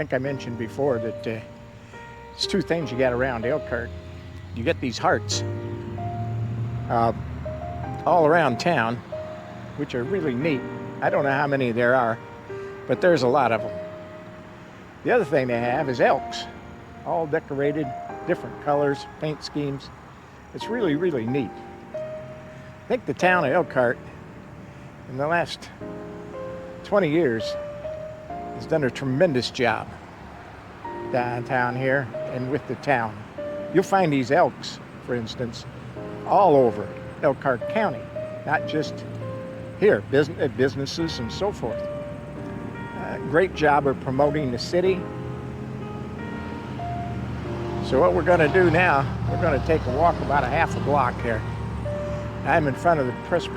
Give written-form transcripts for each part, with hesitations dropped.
think I mentioned before that there's two things you got around Elkhart. You get these hearts all around town, which are really neat. I don't know how many there are, but there's a lot of them. The other thing they have is elks, all decorated, different colors, paint schemes. It's really, really neat. I think the town of Elkhart in the last 20 years has done a tremendous job downtown here and with the town. You'll find these elks, for instance, all over Elkhart County, not just here, businesses and so forth. Great job of promoting the city. So what we're going to do now, we're going to take a walk about a half a block here. I'm in front of the First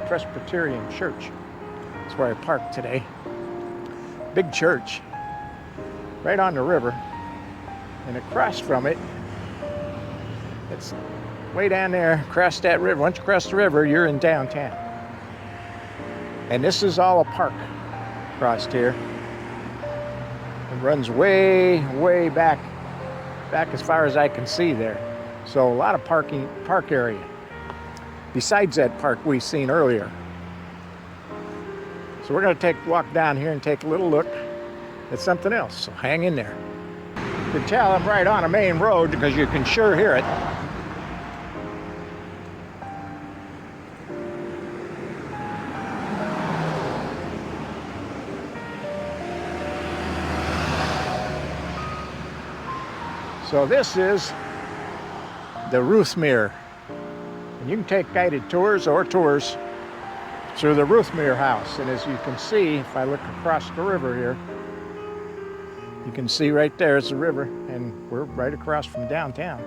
Presbyterian Church. That's where I parked today. Big church, right on the river. And across from it, it's way down there, across that river. Once you cross the river, you're in downtown. And this is all a park across here. It runs way, way back as far as I can see there. So a lot of park area. Besides that park we seen earlier. So we're going to walk down here and take a little look at something else. So hang in there. You can tell I'm right on a main road because you can sure hear it. So this is the Ruthmere. And you can take guided tours or tours through the Ruthmere house. And as you can see, if I look across the river here, you can see right there is the river, and we're right across from downtown.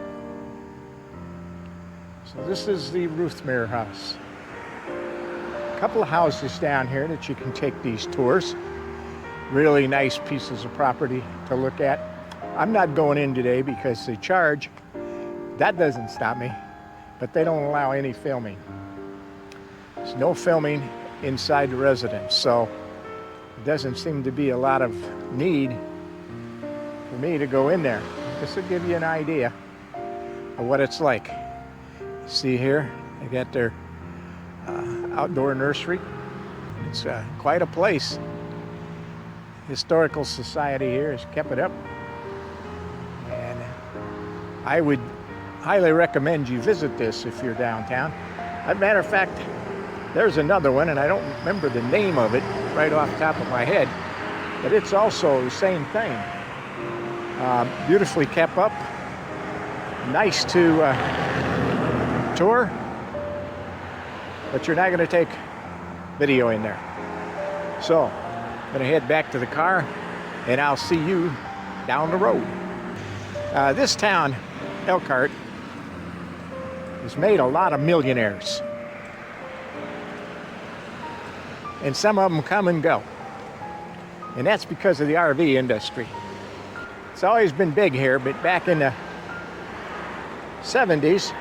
So this is the Ruthmere house. A couple of houses down here that you can take these tours. Really nice pieces of property to look at. I'm not going in today because they charge. That doesn't stop me, but they don't allow any filming. There's no filming inside the residence, so it doesn't seem to be a lot of need for me to go in there. This will give you an idea of what it's like. See here, they got their outdoor nursery. It's quite a place. Historical Society here has kept it up. And I would highly recommend you visit this if you're downtown. As a matter of fact, there's another one, and I don't remember the name of it right off the top of my head, but it's also the same thing. Beautifully kept up, nice to tour, but you're not going to take video in there. So, I'm going to head back to the car, and I'll see you down the road. This town, Elkhart, has made a lot of millionaires. And some of them come and go. And that's because of the RV industry. It's always been big here, but back in the 70s,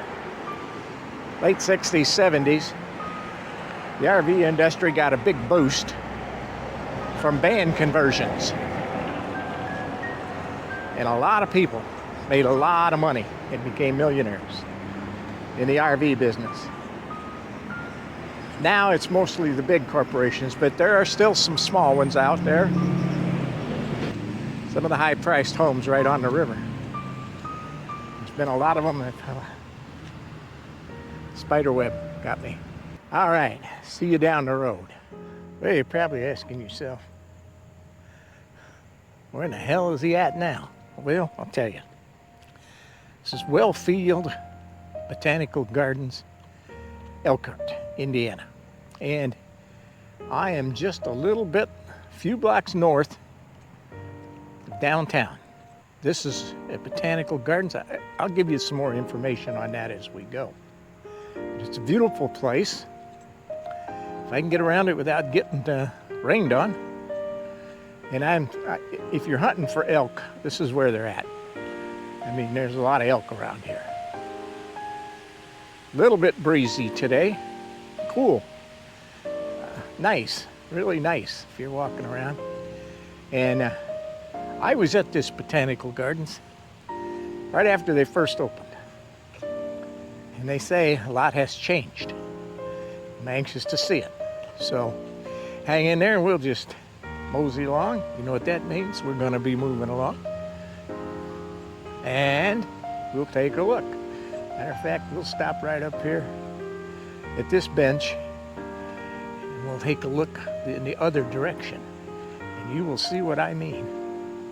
late 60s, 70s, the RV industry got a big boost from van conversions. And a lot of people made a lot of money and became millionaires in the RV business. Now it's mostly the big corporations, but there are still some small ones out there. Some of the high-priced homes right on the river. There's been a lot of them that spiderweb got me. All right, see you down the road. Well, you're probably asking yourself, where in the hell is he at now? Well, I'll tell you. This is Wellfield Botanical Gardens, Elkhart, Indiana. And I am just a few blocks north of downtown. This is at Botanical Gardens. I'll give you some more information on that as we go. But it's a beautiful place. If I can get around it without getting rained on. And if you're hunting for elk, this is where they're at. I mean, there's a lot of elk around here. A little bit breezy today. Cool. Nice, really nice if you're walking around. And I was at this Botanical Gardens right after they first opened. And they say a lot has changed. I'm anxious to see it. So hang in there and we'll just mosey along. You know what that means? We're going to be moving along. And we'll take a look. Matter of fact, we'll stop right up here at this bench and we'll take a look in the other direction. And you will see what I mean.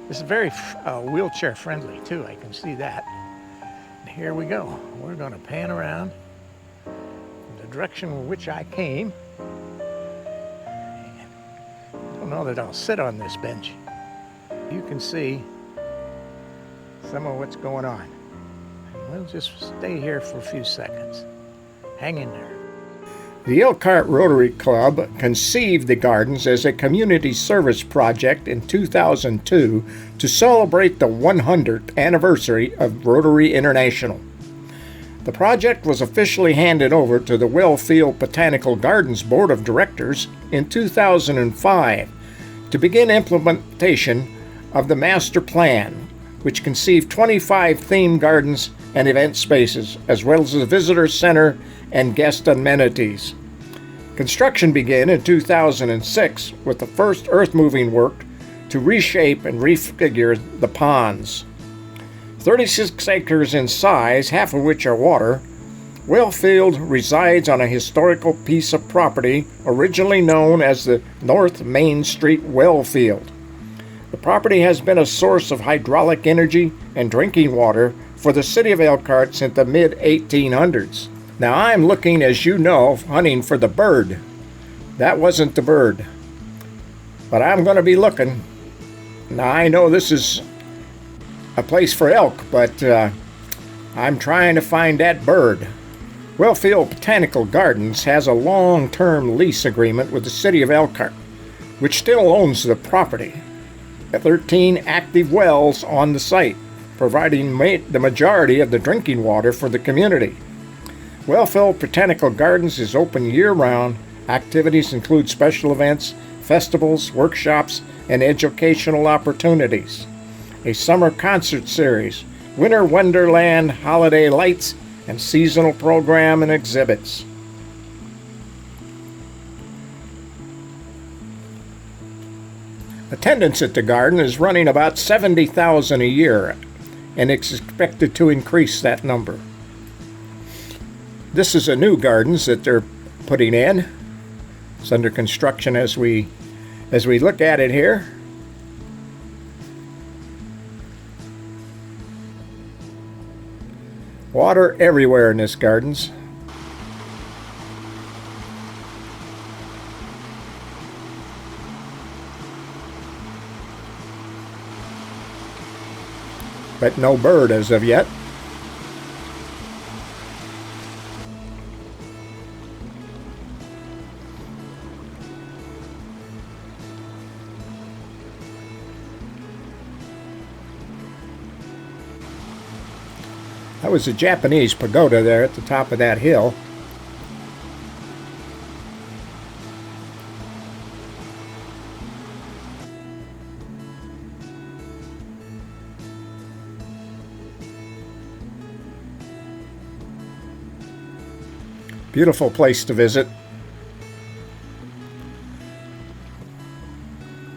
This is very wheelchair friendly too, I can see that. And here we go. We're going to pan around in the direction in which I came. And I don't know that I'll sit on this bench. You can see some of what's going on. And we'll just stay here for a few seconds. Hang in there. The Elkhart Rotary Club conceived the gardens as a community service project in 2002 to celebrate the 100th anniversary of Rotary International. The project was officially handed over to the Wellfield Botanical Gardens Board of Directors in 2005 to begin implementation of the master plan, which conceived 25 themed gardens and event spaces, as well as a visitor center and guest amenities. Construction began in 2006 with the first earth-moving work to reshape and refigure the ponds. 36 acres in size, half of which are water, Wellfield resides on a historical piece of property originally known as the North Main Street Wellfield. The property has been a source of hydraulic energy and drinking water for the city of Elkhart since the mid-1800s. Now I'm looking, as you know, hunting for the bird. That wasn't the bird. But I'm going to be looking. Now I know this is a place for elk, but I'm trying to find that bird. Wellfield Botanical Gardens has a long-term lease agreement with the city of Elkhart, which still owns the property. 13 active wells on the site, providing the majority of the drinking water for the community. Wellfield Botanical Gardens is open year-round. Activities include special events, festivals, workshops, and educational opportunities. A summer concert series, winter wonderland, holiday lights, and seasonal program and exhibits. Attendance at the garden is running about 70,000 a year, and it's expected to increase that number. This is a new gardens that they're putting in. It's under construction as we look at it here. Water everywhere in this gardens. But no bird as of yet. That was a Japanese pagoda there at the top of that hill. Beautiful place to visit.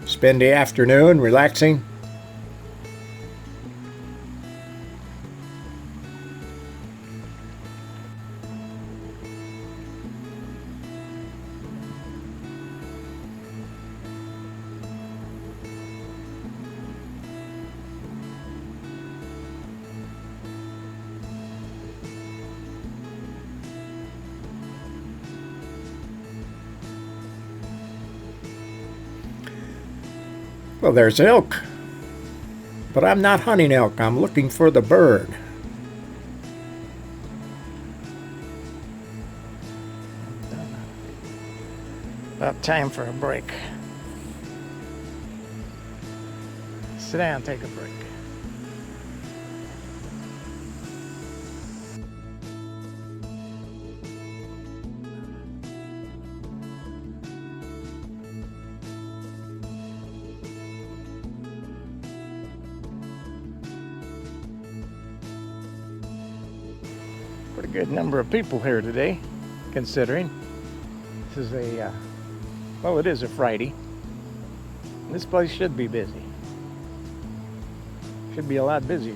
Spend the afternoon relaxing. Well, there's elk, but I'm not hunting elk. I'm looking for the bird. About time for a break. Sit down, take a break. good number of people here today, considering this is well, it is a Friday. This place should be busy. Should be a lot busier.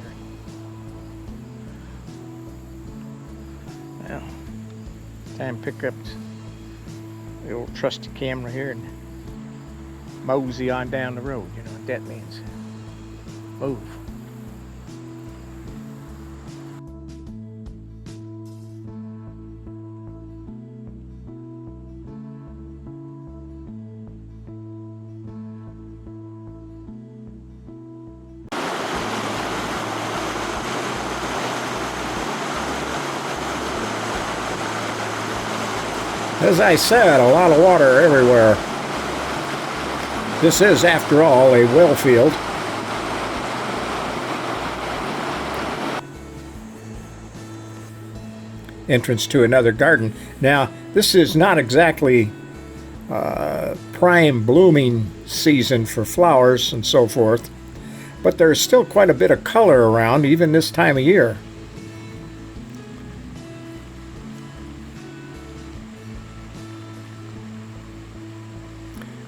Well, time to pick up the old trusty camera here and mosey on down the road. You know what that means. Move. As I said, a lot of water everywhere. This is, after all, a well field. Entrance to another garden. Now, this is not exactly prime blooming season for flowers and so forth, but there's still quite a bit of color around even this time of year.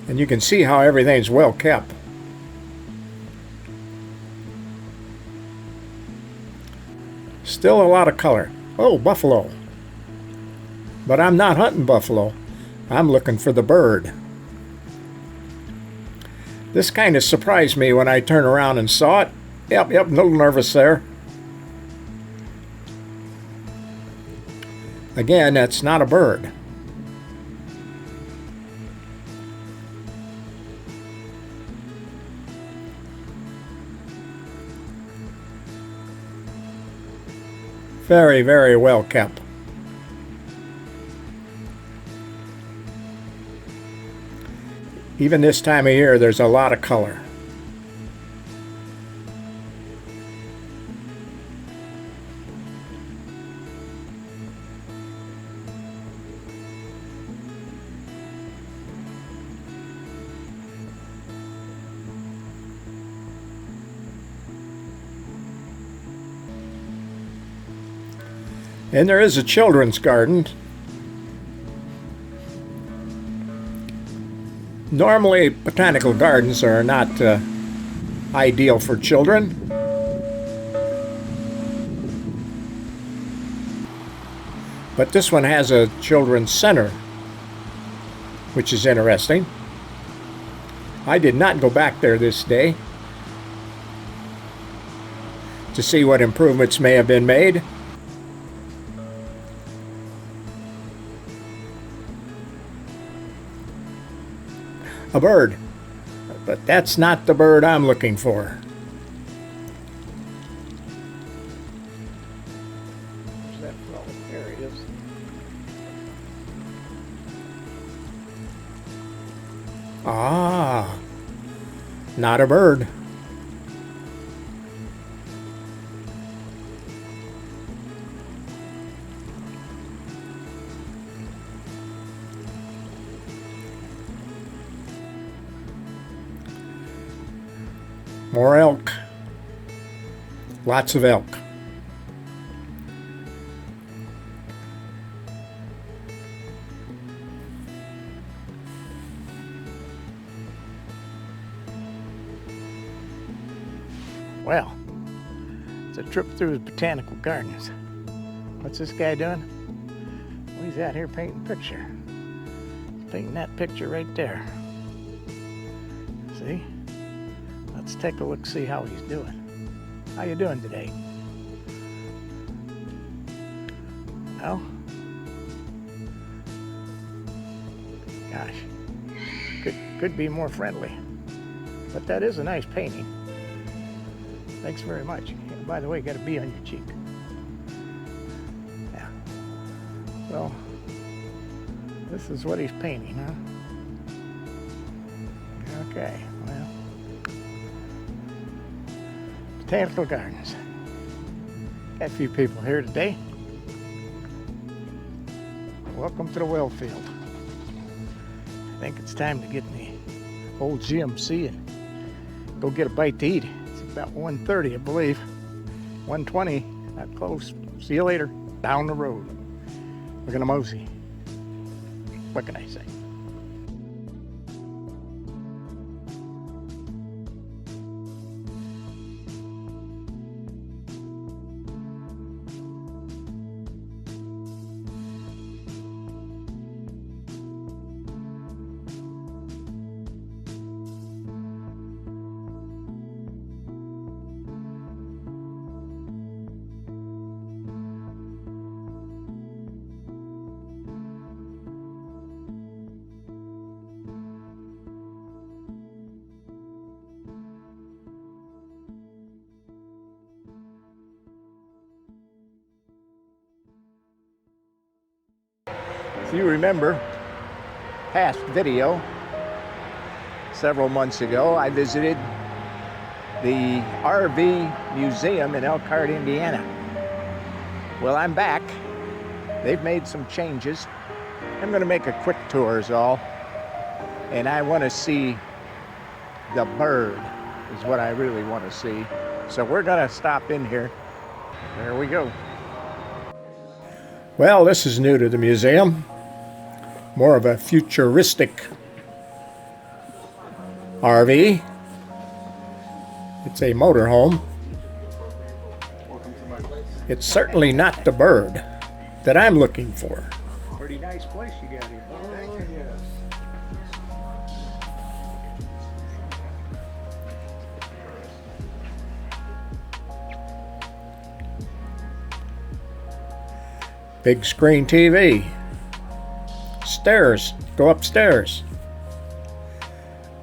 And you can see how everything's well kept. Still a lot of color. Oh, buffalo. But I'm not hunting buffalo. I'm looking for the bird. This kind of surprised me when I turned around and saw it. Yep, a little nervous there. Again, that's not a bird. Very, very well kept. Even this time of year, there's a lot of color. And there is a children's garden. Normally, botanical gardens are not ideal for children. But this one has a children's center, which is interesting. I did not go back there this day to see what improvements may have been made. A bird, but that's not the bird I'm looking for. Where's that from? There he is. Ah, not a bird. More elk. Lots of elk. Well, it's a trip through his botanical gardens. What's this guy doing? Well, he's out here painting a picture. He's painting that picture right there. See? Let's take a look, see how he's doing. How you doing today? Well, gosh, could be more friendly. But that is a nice painting. Thanks very much. And by the way, got a bee on your cheek. Yeah. So, this is what he's painting, huh? Okay, well. Botanical Gardens. Got a few people here today. Welcome to the Wellfield. I think it's time to get in the old GMC and go get a bite to eat. It's about 1:30, I believe. 1:20, not close. See you later. down the road. We're gonna mosey. What can I say? If you remember past video, several months ago, I visited the RV Museum in Elkhart, Indiana. Well, I'm back. They've made some changes. I'm going to make a quick tour is all. And I want to see the bird is what I really want to see. So we're going to stop in here. There we go. Well, this is new to the museum. More of a futuristic RV. It's a motorhome. It's certainly not the bird that I'm looking for. Pretty nice place you got here. Big screen TV. Stairs. Go upstairs.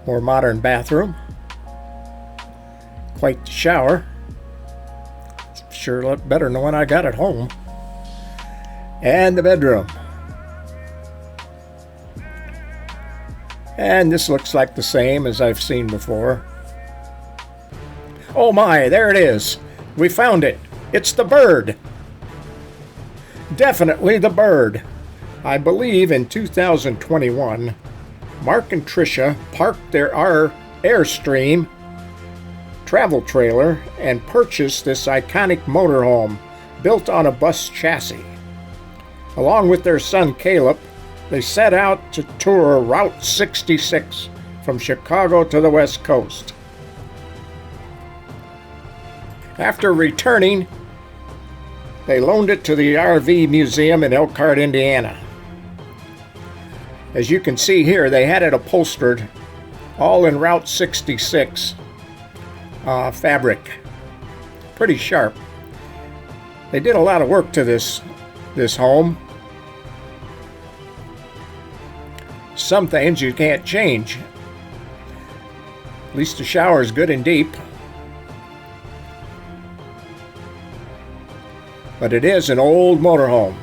More modern bathroom. Quite the shower. Sure looked better than the one I got at home. And the bedroom. And this looks like the same as I've seen before. Oh my, there it is. We found it. It's the bird. Definitely the bird. I believe in 2021, Mark and Tricia parked their Airstream travel trailer and purchased this iconic motorhome built on a bus chassis. Along with their son Caleb, they set out to tour Route 66 from Chicago to the West Coast. After returning, they loaned it to the RV Museum in Elkhart, Indiana. As you can see here, they had it upholstered all in Route 66 fabric. Pretty sharp. They did a lot of work to this home. Some things you can't change. At least the shower is good and deep. But it is an old motorhome.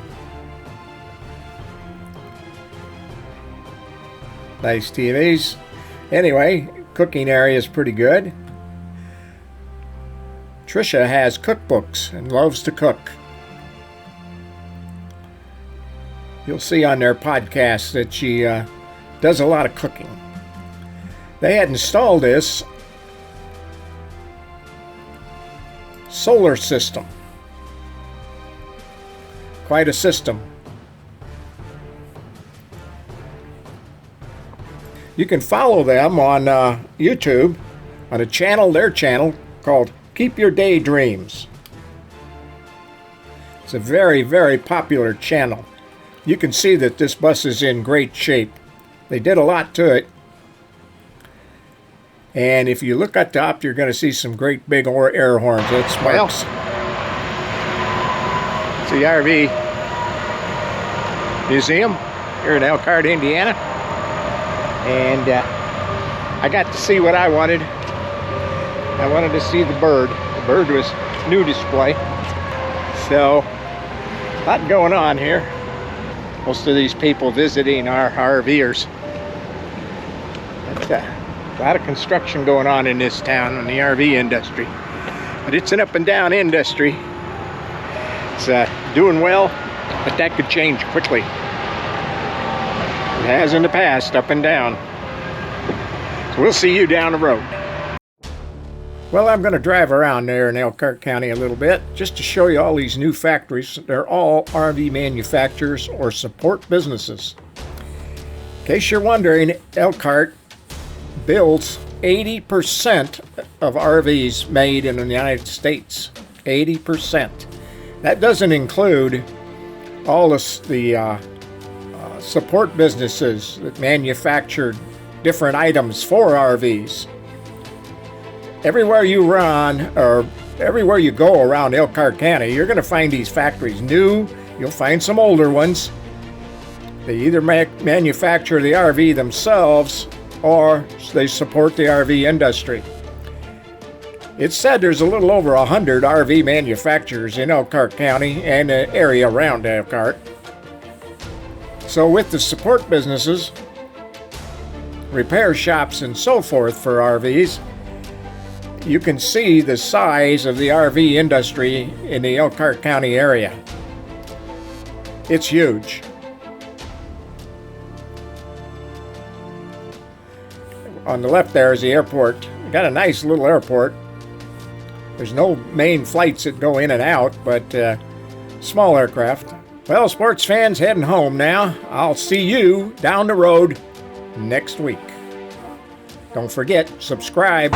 Nice TVs. Anyway, cooking area is pretty good. Tricia has cookbooks and loves to cook. You'll see on their podcast that she does a lot of cooking. They had installed this solar system. Quite a system. You can follow them on YouTube on their channel called Keep Your Daydreams. It's a very, very popular channel. You can see that this bus is in great shape. They did a lot to it. And if you look at the top, you're going to see some great big air horns. That's Sparks. It's the RV Museum here in Elkhart, Indiana. And I got to see what I wanted. I wanted to see the bird. The bird was new display. So, a lot going on here. Most of these people visiting are RVers. But, a lot of construction going on in this town in the RV industry. But it's an up and down industry. It's doing well, but that could change quickly. It has in the past, up and down. So we'll see you down the road. Well, I'm going to drive around there in Elkhart County a little bit just to show you all these new factories. They're all RV manufacturers or support businesses. In case you're wondering, Elkhart builds 80% of RVs made in the United States. 80%. That doesn't include all the support businesses that manufacture different items for RVs. Everywhere you run, or everywhere you go around Elkhart County, you're going to find these factories. New, you'll find some older ones. They either manufacture the RV themselves or they support the RV industry. It's said there's a little over 100 RV manufacturers in Elkhart County and the area around Elkhart. So with the support businesses, repair shops and so forth for RVs, you can see the size of the RV industry in the Elkhart County area. It's huge. On the left there is the airport. We got a nice little airport. There's no main flights that go in and out, but small aircraft. Well, sports fans, heading home now. I'll see you down the road next week. Don't forget, subscribe.